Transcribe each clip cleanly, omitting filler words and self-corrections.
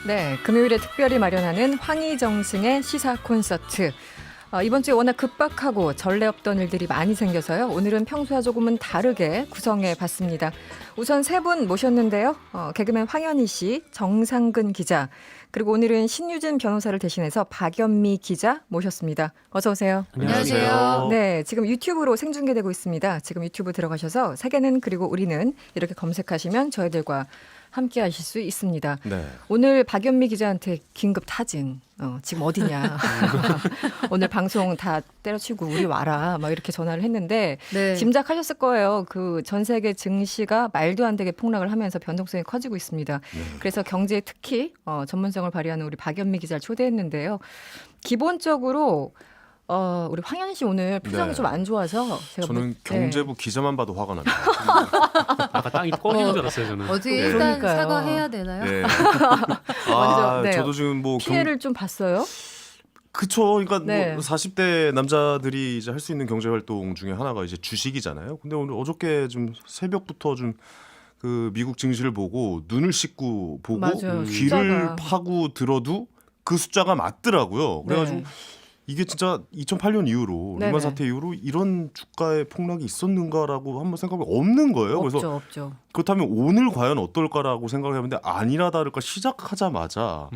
네, 금요일에 특별히 마련하는 황희정승의 시사 콘서트. 이번 주에 워낙 급박하고 전례 없던 일들이 많이 생겨서요. 오늘은 평소와 조금은 다르게 구성해 봤습니다. 우선 세 분 모셨는데요. 개그맨 황현희 씨, 정상근 기자, 그리고 오늘은 신유진 변호사를 대신해서 박연미 기자 모셨습니다. 어서 오세요. 안녕하세요. 네, 지금 유튜브로 생중계되고 있습니다. 지금 유튜브 들어가셔서 세계는 그리고 우리는 이렇게 검색하시면 저희들과 함께 하실 수 있습니다. 네. 오늘 박연미 기자한테 긴급 타진. 지금 어디냐. 오늘 방송 다 때려치고 우리 와라. 막 이렇게 전화를 했는데 네. 짐작하셨을 거예요. 그 전 세계 증시가 말도 안 되게 폭락을 하면서 변동성이 커지고 있습니다. 그래서 경제에 특히 전문성을 발휘하는 우리 박연미 기자를 초대했는데요. 기본적으로 우리 황현 씨 오늘 표정이 네. 좀 안 좋아서 제가 저는 경제부 기자만 봐도 화가 납니다. 아까 땅이 꺼지는 줄 알았어요 저는. 어떻게 네. 일단 그러니까요. 사과해야 되나요? 네. 먼저, 네. 저도 지금 뭐 피해를 좀 봤어요. 그쵸. 그러니까 네. 뭐 40대 남자들이 이제 할 수 있는 경제 활동 중에 하나가 이제 주식이잖아요. 근데 오늘 어저께 좀 새벽부터 좀 그 미국 증시를 보고 눈을 씻고 보고 맞아요. 귀를 숫자가. 파고 들어도 그 숫자가 맞더라고요. 그래가지고 네. 이게 진짜 2008년 이후로 네네. 리만 사태 이후로 이런 주가의 폭락이 있었는가라고 한번 생각해 없는 거예요. 그래서 없죠. 그렇다면 오늘 과연 어떨까라고 생각을 해봤는데 아니라 다를까 시작하자마자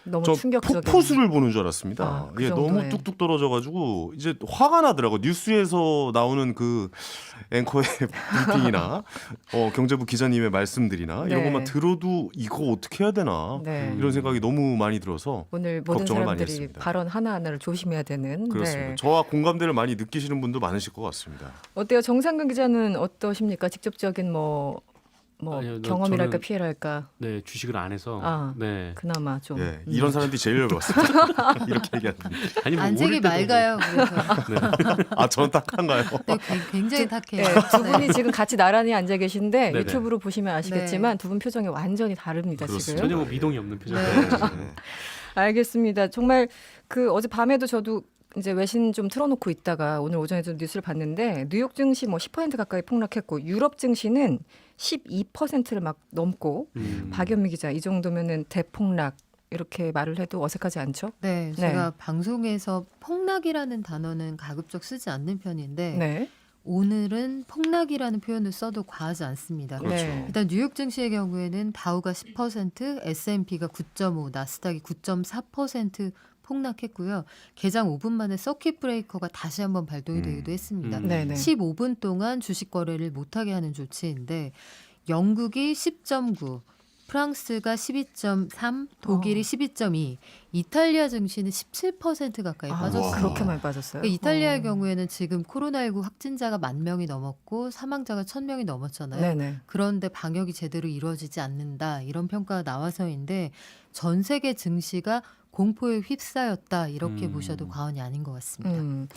너무 저 충격적인. 폭포수를 보는 줄 알았습니다. 아, 그 예, 정도에. 너무 뚝뚝 떨어져가지고 이제 화가 나더라고. 뉴스에서 나오는 그 앵커의 브리핑이나 경제부 기자님의 말씀들이나 이런 네. 것만 들어도 이거 어떻게 해야 되나 네. 이런 생각이 너무 많이 들어서 오늘 모든 걱정을 많이 사람들이 했습니다. 발언 하나하나를 조심해야 되는. 그렇습니다. 네. 저와 공감대를 많이 느끼시는 분도 많으실 것 같습니다. 어때요? 정상근 기자는 어떠십니까? 직접적인 뭐 아니요, 경험이랄까 저는- 피해랄까. 네 주식을 안 해서. 아. 네. 그나마 좀. 예, 이런 사람들이 제일 열받습니다. 이렇게 얘기하는. 아니 뭐 안색이 오를 때도 맑아요. 그래서 아, 저는 딱한가요? 네, 굉장히 탁해요. 네, 두 분이 지금 같이 나란히 앉아 계신데 네네. 유튜브로 보시면 아시겠지만 두 분 표정이 완전히 다릅니다. 그렇습니다. 지금. 전혀 뭐 미동이 없는 표정. 네. 네. 알겠습니다. 정말 그 어제 밤에도 저도 이제 외신 좀 틀어놓고 있다가 오늘 오전에도 뉴스를 봤는데 뉴욕 증시 뭐 10% 가까이 폭락했고 유럽 증시는 12%를 막 넘고 박연미 기자 이 정도면은 대폭락 이렇게 말을 해도 어색하지 않죠? 네, 제가 방송에서 폭락이라는 단어는 가급적 쓰지 않는 편인데 네. 오늘은 폭락이라는 표현을 써도 과하지 않습니다. 그렇죠. 네. 일단 뉴욕 증시의 경우에는 다우가 10%, S&P가 9.5, 나스닥이 9.4% 폭락했고요. 개장 5분 만에 서킷 브레이커가 다시 한번 발동이 되기도 했습니다. 네네. 15분 동안 주식 거래를 못하게 하는 조치인데 영국이 10.9, 프랑스가 12.3, 독일이 12.2, 이탈리아 증시는 17% 가까이 빠졌습니다. 그렇게 많이 빠졌어요? 그러니까 이탈리아의 경우에는 지금 코로나19 확진자가 10,000명이 넘었고 사망자가 1,000명이 넘었잖아요. 네네. 그런데 방역이 제대로 이루어지지 않는다 이런 평가가 나와서인데 전 세계 증시가 공포에 휩싸였다 이렇게 보셔도 과언이 아닌 것 같습니다.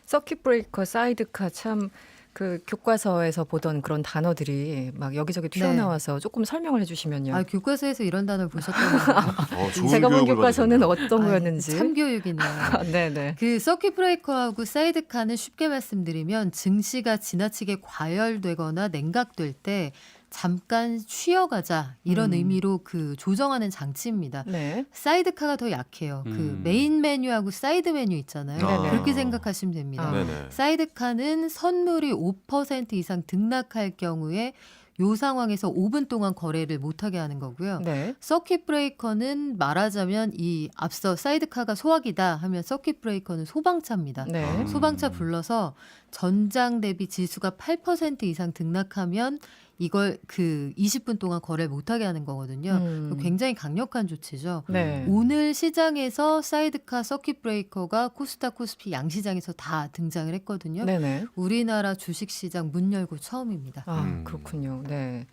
서킷 브레이커, 사이드카 참 그 교과서에서 보던 그런 단어들이 막 여기저기 튀어나와서 조금 설명을 해주시면요. 아, 교과서에서 이런 단어를 보셨다고요? 좋은 제가 본 교육을 교과서는 받으셨네요. 어떤 거였는지. 참교육이네요. 네네. 그 서킷 브레이커하고 사이드카는 쉽게 말씀드리면 증시가 지나치게 과열되거나 냉각될 때 잠깐 쉬어가자 이런 의미로 그 조정하는 장치입니다. 네. 사이드카가 더 약해요. 그 메인 메뉴하고 사이드 메뉴 있잖아요. 네네. 그렇게 생각하시면 됩니다. 아. 네네. 사이드카는 선물이 5% 이상 등락할 경우에 요 상황에서 5분 동안 거래를 못하게 하는 거고요. 네. 서킷 브레이커는 말하자면 이 앞서 사이드카가 소화기다 하면 서킷 브레이커는 소방차입니다. 네. 소방차 불러서 전장 대비 지수가 8% 이상 등락하면 이걸 그 20분 동안 거래를 못하게 하는 거거든요. 굉장히 강력한 조치죠. 네. 오늘 시장에서 사이드카 서킷 브레이커가 코스닥 코스피 양시장에서 다 등장을 했거든요. 네네. 우리나라 주식시장 문 열고 처음입니다. 아, 그렇군요. 네.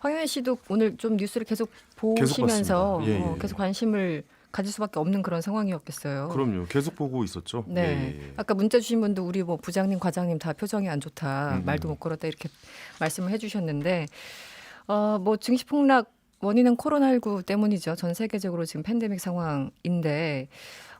황현희 씨도 오늘 좀 뉴스를 계속 보시면서 봤습니다. 예, 예. 계속 관심을 가질 수밖에 없는 그런 상황이었겠어요. 그럼요. 계속 보고 있었죠. 네. 예, 예. 아까 문자 주신 분도 우리 뭐 부장님, 과장님 다 표정이 안 좋다, 말도 못 걸었다 이렇게 말씀을 해주셨는데, 뭐 증시 폭락 원인은 코로나19 때문이죠. 전 세계적으로 지금 팬데믹 상황인데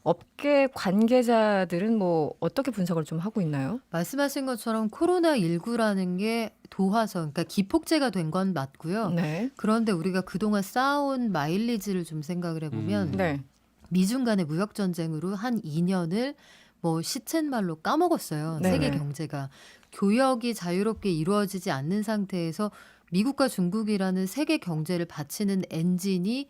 업계 관계자들은 뭐 어떻게 분석을 좀 하고 있나요? 말씀하신 것처럼 코로나19라는 게 도화선, 그러니까 기폭제가 된 건 맞고요. 네. 그런데 우리가 그동안 쌓아온 마일리지를 좀 생각을 해보면 네. 미중 간의 무역 전쟁으로 한 2년을 뭐 시쳇말로 까먹었어요. 네네. 세계 경제가. 교역이 자유롭게 이루어지지 않는 상태에서 미국과 중국이라는 세계 경제를 받치는 엔진이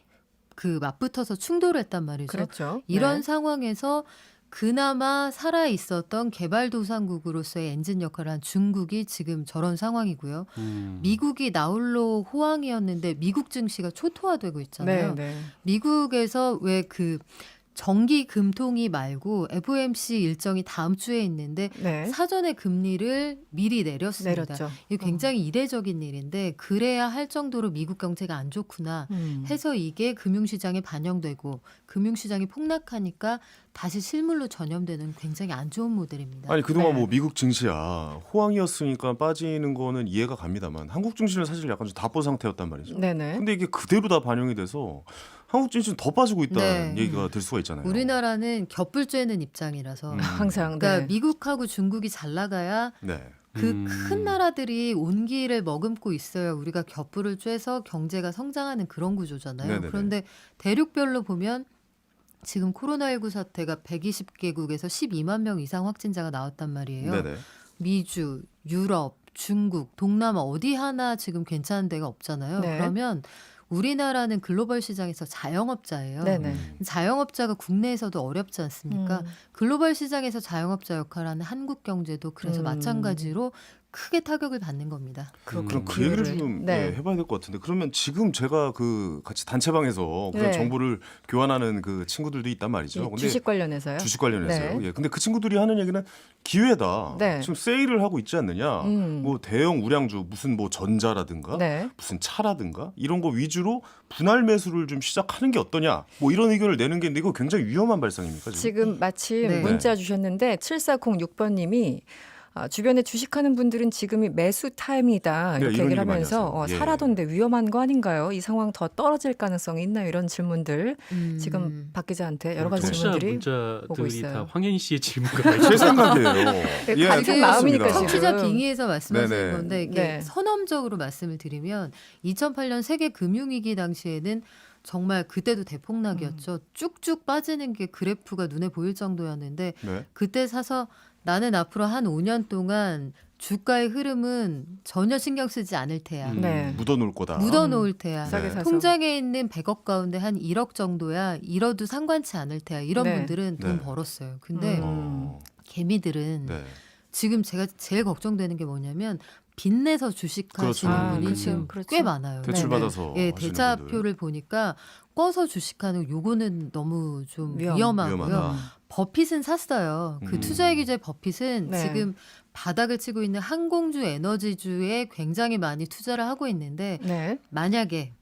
그 맞붙어서 충돌했단 말이죠. 그렇죠. 이런 네. 상황에서 그나마 살아 있었던 개발도상국으로서의 엔진 역할을 한 중국이 지금 저런 상황이고요. 미국이 나홀로 호황이었는데 미국 증시가 초토화되고 있잖아요. 네, 네. 미국에서 왜 그 정기 금통위 말고 FOMC 일정이 다음 주에 있는데 네. 사전에 금리를 미리 내렸습니다. 내렸죠. 이게 굉장히 이례적인 일인데 그래야 할 정도로 미국 경제가 안 좋구나 해서 이게 금융시장에 반영되고 금융시장이 폭락하니까 다시 실물로 전염되는 굉장히 안 좋은 모델입니다. 아니 그동안 네. 뭐 미국 증시야 호황이었으니까 빠지는 거는 이해가 갑니다만 한국 증시는 사실 약간 좀 답보 상태였단 말이죠. 네네. 근데 이게 그대로 다 반영이 돼서 한국 증시는 더 빠지고 있다는 네. 얘기가 될 수가 있잖아요. 우리나라는 겹불 쬐는 입장이라서 항상 그러니까 네. 미국하고 중국이 잘 나가야 네. 그 큰 나라들이 온기를 머금고 있어야 우리가 겹불을 쬐서 경제가 성장하는 그런 구조잖아요. 네네네. 그런데 대륙별로 보면 지금 코로나19 사태가 120개국에서 12만 명 이상 확진자가 나왔단 말이에요. 네네. 미주, 유럽, 중국, 동남아 어디 하나 지금 괜찮은 데가 없잖아요. 네. 그러면 우리나라는 글로벌 시장에서 자영업자예요. 네네. 자영업자가 국내에서도 어렵지 않습니까? 음. 글로벌 시장에서 자영업자 역할을 하는 한국 경제도 그래서 음. 마찬가지로 크게 타격을 받는 겁니다. 그럼 그 얘기를 비율을. 좀 네. 예, 해봐야 될 것 같은데 그러면 지금 제가 그 같이 단체방에서 그런 네. 정보를 교환하는 그 친구들도 있단 말이죠. 근데 주식 관련해서요? 주식 관련해서요. 네. 예. 근데 그 친구들이 하는 얘기는 기회다. 네. 지금 세일을 하고 있지 않느냐. 뭐 대형 우량주 무슨 뭐 전자라든가 네. 무슨 차라든가 이런 거 위주로 분할 매수를 좀 시작하는 게 어떠냐. 뭐 이런 의견을 내는 게 있는데 이거 굉장히 위험한 발상입니까? 지금? 지금 마침 네. 문자 주셨는데 7406번님이 주변에 주식하는 분들은 지금이 매수 타임이다 네, 이렇게 이런 얘기를 얘기 많이 하면서 하세요. 예. 사라던데 위험한 거 아닌가요? 이 상황 더 떨어질 가능성이 있나요? 이런 질문들 지금 박 기자한테 여러 가지 청취자 질문들이 오고 문자들이 있어요. 다 황현희 씨의 질문과 제 생각이에요. 예, 같은 지금 마음이니까 그렇습니다. 청취자 지금. 빙의에서 말씀하시는 네네. 건데 이게 네. 선언적으로 말씀을 드리면 2008년 세계 금융위기 당시에는 정말 그때도 대폭락이었죠. 쭉쭉 빠지는 게 그래프가 눈에 보일 정도였는데 네. 그때 사서 나는 앞으로 한 5년 동안 주가의 흐름은 전혀 신경 쓰지 않을 테야. 네. 묻어놓을 거다. 묻어놓을 테야. 싸게 네. 사서. 통장에 있는 100억 가운데 한 1억 정도야. 잃어도 상관치 않을 테야. 이런 네. 분들은 돈 네. 벌었어요. 근데 어, 개미들은 네. 지금 제가 제일 걱정되는 게 뭐냐면 빚내서 주식하시는 그렇죠. 분이 그렇죠. 지금 그렇죠. 꽤 많아요. 대출 네네. 받아서 예, 하시는 분들. 대자표를 보니까 꺼서 주식하는 요거는 너무 좀 위험하고요. 위험하다. 버핏은 샀어요. 그 투자의 규제 버핏은 네. 지금 바닥을 치고 있는 항공주, 에너지주에 굉장히 많이 투자를 하고 있는데 네. 만약에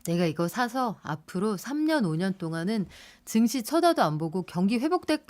내가 이거 사서 앞으로 3년, 5년 동안은 증시 쳐다도 안 보고 경기 회복될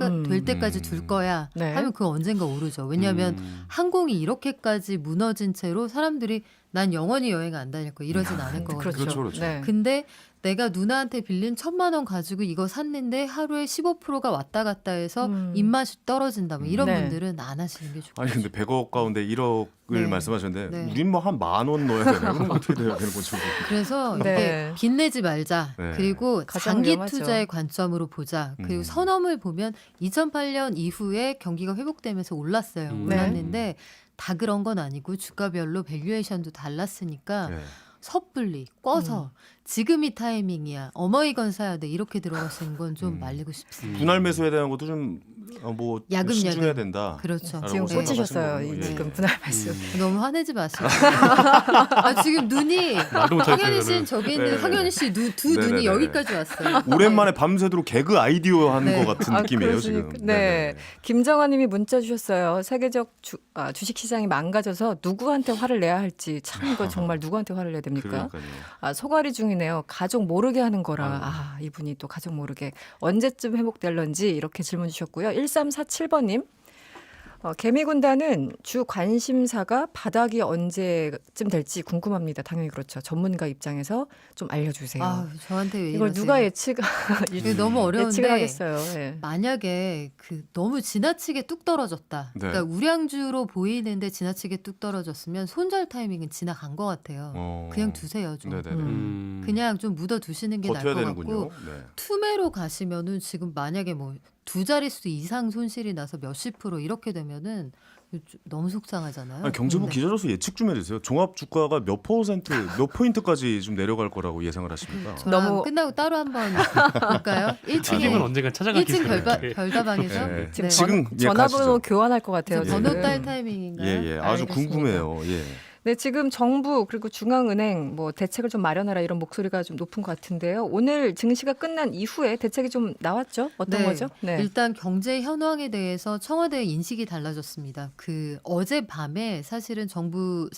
때까지 둘 거야 네. 하면 그거 언젠가 오르죠. 왜냐하면 항공이 이렇게까지 무너진 채로 사람들이 난 영원히 여행 안 다닐 거야 이러진 않을 거거든요. 그렇죠, 그렇죠. 네. 근데 내가 누나한테 빌린 1,000만 원 가지고 이거 샀는데 하루에 15%가 왔다 갔다 해서 입맛이 떨어진다. 뭐 이런 네. 분들은 안 하시는 게 좋겠죠. 아니 근데 100억 가운데 1억을 네. 말씀하셨는데 네. 우린 뭐 한 10,000원 넣어야 되나요? 그럼 어떻게 돼야 되는 거죠? 그래서 네. 이게 빚내지 말자. 네. 그리고 가장 장기 위험하죠. 투자의 관점으로 보자. 그리고 음. 선험을 보면 2008년 이후에 경기가 회복되면서 올랐어요. 네. 올랐는데 다 그런 건 아니고 주가별로 밸류에이션도 달랐으니까 네. 섣불리 꺼서 지금이 타이밍이야. 어머니건 사야 돼. 이렇게 들어가시는 건 좀 말리고 싶습니다. 분할 매수에 대한 것도 좀 뭐 야금야금. 신중해야 된다. 그렇죠. 라고 지금 생각하시는 꽂히셨어요. 거군요. 이 예, 지금 예. 분할 매수. 너무 화내지 마시고. 지금 눈이 말도 못하겠어요, 황현희 씨는 저는. 저기 있는 네. 황현희 씨 두 네네네. 눈이 여기까지 왔어요. 오랜만에 밤새도록 개그 아이디어 하는 네. 것 같은 느낌이에요 지금. 그러시니까. 네. 김정아님이 문자 주셨어요. 세계적 주식 시장이 망가져서 누구한테 화를 내야 할지 참 이거 정말 누구한테 화를 내야 됩니까? 그러니까요. 소갈이 중이네요. 가족 모르게 하는 거라. 이분이 또 가족 모르게 언제쯤 회복될런지 이렇게 질문 주셨고요. 1347번님. 개미군단은 주 관심사가 바닥이 언제쯤 될지 궁금합니다. 당연히 그렇죠. 전문가 입장에서 좀 알려주세요. 아, 저한테 왜 이걸 이러세요? 누가 예측 이게 너무 어려운데 예측을 하겠어요. 예. 만약에 그 너무 지나치게 뚝 떨어졌다. 네. 그러니까 우량주로 보이는데 지나치게 뚝 떨어졌으면 손절 타이밍은 지나간 것 같아요. 그냥 두세요 좀. 네네네. 그냥 좀 묻어 두시는 게 나을 버텨야 것 되는군요. 같고 네. 투매로 가시면은 지금 만약에 뭐 두 자릿수 이상 손실이 나서 몇십 프로 이렇게 되면은 너무 속상하잖아요. 아니, 경제부 네. 기자로서 예측 좀 해주세요. 종합 주가가 몇 퍼센트, 몇 포인트까지 좀 내려갈 거라고 예상을 하십니까? 저랑 너무- 끝나고 따로 한번 볼까요? 책임은 1층에 언젠간 찾아가기 1층 때문에. 별다방에서 네. 네. 지금 예, 전화번호 가시죠. 교환할 것 같아요. 그래서 번호 지금. 딸 타이밍인가요? 예, 아주 알겠습니다. 궁금해요. 예. 네, 지금 정부 그리고 중앙은행 뭐 대책을 좀 마련하라 이런 목소리가 좀 높은 것 같은데요. 오늘 증시가 끝난 이후에 대책이 좀 나왔죠? 어떤 네. 거죠? 네. 일단 경제 현황에 대해서 청와대의 인식이 달라졌습니다. 그 어젯밤에 사실은 정부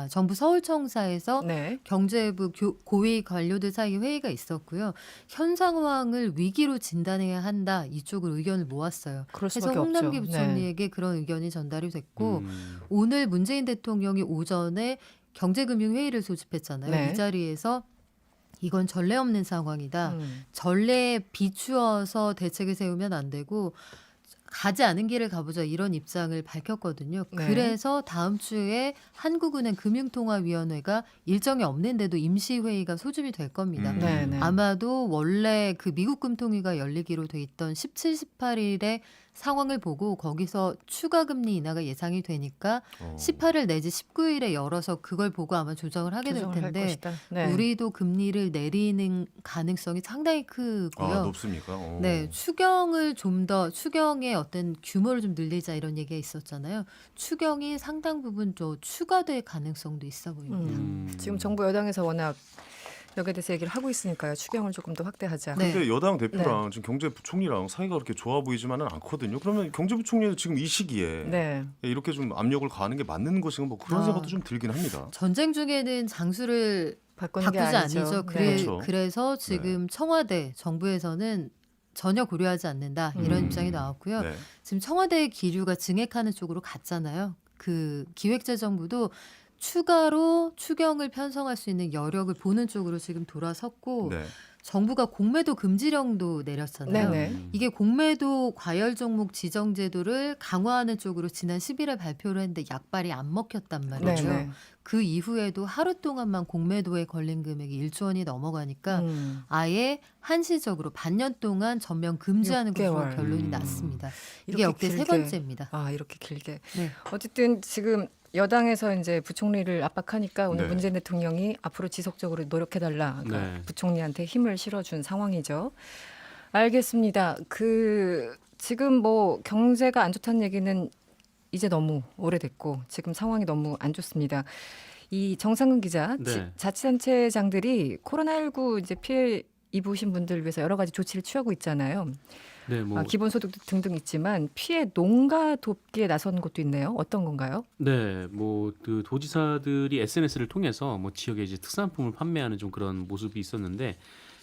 정부 서울청사에서 네. 경제부 고위 관료들 사이 회의가 있었고요. 현 상황을 위기로 진단해야 한다. 이쪽으로 의견을 모았어요. 그럴 그래서 수밖에 홍남기 없죠. 부총리에게 그런 의견이 전달이 됐고 음. 오늘 문재인 대통령이 오전에 경제금융회의를 소집했잖아요. 네. 이 자리에서 이건 전례 없는 상황이다. 음. 전례에 비추어서 대책을 세우면 안 되고 가지 않은 길을 가보자 이런 입장을 밝혔거든요. 네. 그래서 다음 주에 한국은행 금융통화위원회가 일정이 없는데도 임시회의가 소집이 될 겁니다. 네, 네. 아마도 원래 그 미국 금통위가 열리기로 돼 있던 17, 18일에 상황을 보고 거기서 추가 금리 인하가 예상이 되니까 18일 내지 19일에 열어서 그걸 보고 아마 조정을 하게 될 조정을 할 텐데 것이다. 네. 우리도 금리를 내리는 가능성이 상당히 크고요. 아, 높습니까? 네, 추경을 좀 더 추경의 어떤 규모를 좀 늘리자 이런 얘기가 있었잖아요. 추경이 상당 부분 또 추가될 가능성도 있어 보입니다. 지금 정부 여당에서 워낙 여기에 대해서 얘기를 하고 있으니까요. 추경을 조금 더 확대하자. 네. 근데 여당 대표랑 지금 경제부총리랑 사이가 그렇게 좋아 보이지만은 않거든요. 그러면 경제부총리는 지금 이 시기에 네. 이렇게 좀 압력을 가하는 게 맞는 것인가 뭐 그런 아. 생각도 좀 들긴 합니다. 전쟁 중에는 장수를 바꾸는 게 바꾸지 아니죠. 아니죠. 네. 그렇죠. 그래서 지금 청와대 정부에서는 전혀 고려하지 않는다 이런 입장이 나왔고요. 네. 지금 청와대의 기류가 증액하는 쪽으로 갔잖아요. 그 기획재정부도 추가로 추경을 편성할 수 있는 여력을 보는 쪽으로 지금 돌아섰고 네. 정부가 공매도 금지령도 내렸잖아요. 네네. 이게 공매도 과열 종목 지정 제도를 강화하는 쪽으로 지난 10일에 발표를 했는데 약발이 안 먹혔단 말이죠. 네네. 그 이후에도 하루 동안만 공매도에 걸린 금액이 1조 원이 넘어가니까 아예 한시적으로 반년 동안 전면 금지하는 것으로 6개월. 결론이 났습니다. 이게 이렇게 역대 세 길게. 번째입니다. 아, 이렇게 길게. 네. 어쨌든 지금 여당에서 이제 부총리를 압박하니까 오늘 네. 문재인 대통령이 앞으로 지속적으로 노력해달라. 그러니까 네. 부총리한테 힘을 실어준 상황이죠. 알겠습니다. 지금 뭐 경제가 안 좋다는 얘기는 이제 너무 오래됐고 지금 상황이 너무 안 좋습니다. 이 정상근 기자, 네. 자치단체장들이 코로나19 이제 피해 입으신 분들 위해서 여러 가지 조치를 취하고 있잖아요. 네, 뭐 기본소득 등등 있지만 피해 농가 돕기에 나선 것도 있네요. 어떤 건가요? 네, 뭐 그 도지사들이 SNS를 통해서 뭐 지역에 이제 특산품을 판매하는 좀 그런 모습이 있었는데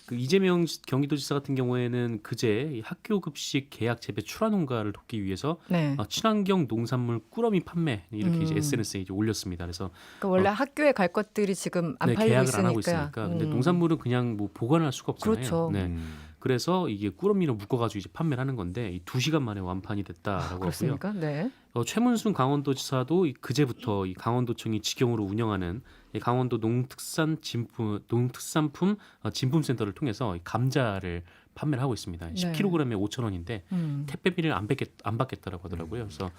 그 이재명 경기도지사 같은 경우에는 그제 이 학교 급식 계약 재배 출하 농가를 돕기 위해서 네. 친환경 농산물 꾸러미 판매 이렇게 이제 음. SNS에 이제 올렸습니다. 그래서 그러니까 원래 학교에 갈 것들이 지금 안 네, 팔리고 계약을 있으니까. 안 하고 있으니까 근데 농산물은 그냥 뭐 보관할 수가 없잖아요. 그렇죠. 네. 그래서 이게 꾸러미로 묶어가지고 이제 판매를 하는 건데 이 2시간 만에 완판이 됐다라고 하고요. 그렇습니까? 네. 최문순 강원도지사도 그제부터 이 강원도청이 직영으로 운영하는 이 강원도 농특산품 진품센터를 통해서 이 감자를 판매를 하고 있습니다. 네. 10kg에 5,000원인데 택배비를 안 받겠다라고 하더라고요. 그래서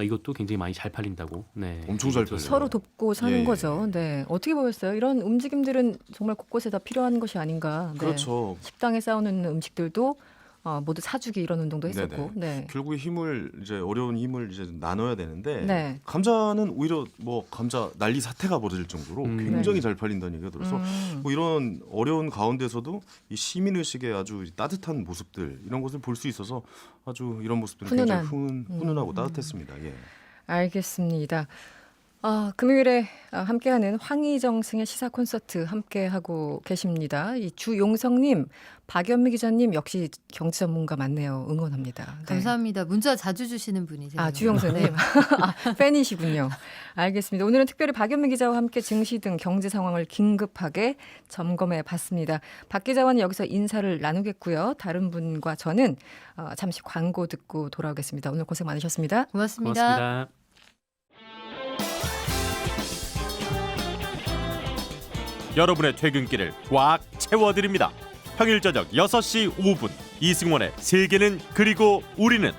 이것도 굉장히 많이 잘 팔린다고. 네. 엄청 잘 팔려요. 서로 돕고 사는 예, 예. 거죠. 네. 어떻게 보였어요? 이런 움직임들은 정말 곳곳에 다 필요한 것이 아닌가. 네. 그렇죠. 식당에 싸우는 음식들도 모두 사주기 이런 운동도 했었고. 네. 결국에 어려운 힘을 이제 나눠야 되는데 네. 감자는 오히려 뭐 감자 난리 사태가 벌어질 정도로 굉장히 잘 팔린다는 얘기가 들어서 뭐 이런 어려운 가운데서도 이 시민 의식의 아주 따뜻한 모습들 이런 것을 볼 수 있어서 아주 이런 모습들은 굉장히 훈훈하고 따뜻했습니다. 예. 알겠습니다. 금요일에 함께하는 황희정승의 시사 콘서트 함께하고 계십니다. 이 주용성님, 박연미 기자님 역시 경제 전문가 맞네요. 응원합니다. 네. 감사합니다. 문자 자주 주시는 분이세요. 주용성님 팬이시군요. 알겠습니다. 오늘은 특별히 박연미 기자와 함께 증시 등 경제 상황을 긴급하게 점검해 봤습니다. 박 기자와는 여기서 인사를 나누겠고요. 다른 분과 저는 잠시 광고 듣고 돌아오겠습니다. 오늘 고생 많으셨습니다. 고맙습니다. 고맙습니다. 여러분의 퇴근길을 꽉 채워드립니다. 평일 저녁 6시 5분 이승원의 세계는 그리고 우리는